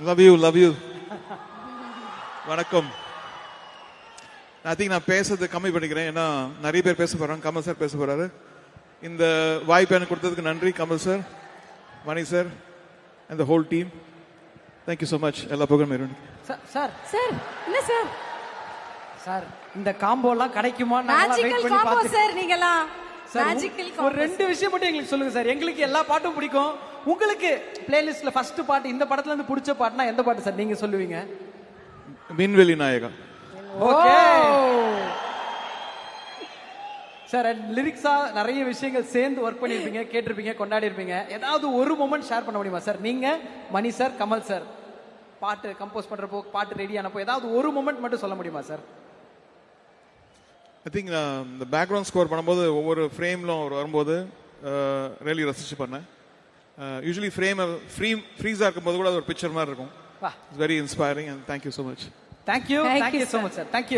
Love you love you. வணக்கம். I think நான் பேசுறது கம்மி பண்ணிக்கிறேன், ஏன்னா நிறைய பேர் பேச போறாங்க. கமல் சார் பேச போறாரு. இந்த வாய்ப்பு எனக்கு கொடுத்ததுக்கு நன்றி Kamal sir, Mani sir and the whole team. Thank you so much. எல்லா புகழும் இறைவனுக்கு. சார் சார் என்ன சார் சார் இந்த காம்போலாம் கிடைக்குமா? நான் வெயிட் மேஜிக்கல் பண்ணி காம்போ பார்த்தேன் சார். நீங்கலாம் சார். மேஜிக்கல் ஒரு காம்போ. ரெண்டு விஷயம் மட்டும் எங்களுக்கு சொல்லுங்க சார். எங்களுக்கு எல்லா பாட்டும் பிடிக்கும். உங்களுக்கு பிளேலிஸ்ட்ல ஃபர்ஸ்ட் பாட்டு இந்த படத்துல இருந்து பிடிச்ச பாட்டுனா எந்த பாட்டு சார் நீங்க சொல்லுவீங்க? விண்வெளி நாயகா. Okay sir. லிரிக்ஸா நிறைய விஷயங்கள் சேர்ந்து ஒர்க் பண்ணிருப்பீங்க, கேட்டிருப்பீங்க, கொண்டாடி இருப்பீங்க. ஏதாவது ஒரு மொமெண்ட் ஷேர் பண்ண முடியுமா சார்? நீங்க, மணி சார், கமல் சார் பாட்டு கம்போஸ் பண்றப்போ, பாட்டு ரெடி ஆனப்போ ஏதாவது ஒரு மொமெண்ட் மட்டும் சொல்ல முடியுமா சார்? ஐ திங்க் இந்த பேக்ரவுண்ட் ஸ்கோர் பண்ணும்போது ஒவ்வொரு ஃப்ரேம்லும் அவர் வரும்போது ரியலி ரசிச்சு பண்ணேன். யூஸ்வலி ஃப்ரீஸாக இருக்கும்போது கூட அது ஒரு பிக்சர் மாதிரி இருக்கும். வா, it's very inspiring and thank you so much. Thank you Thank you, so sir. Much sir. Thank you.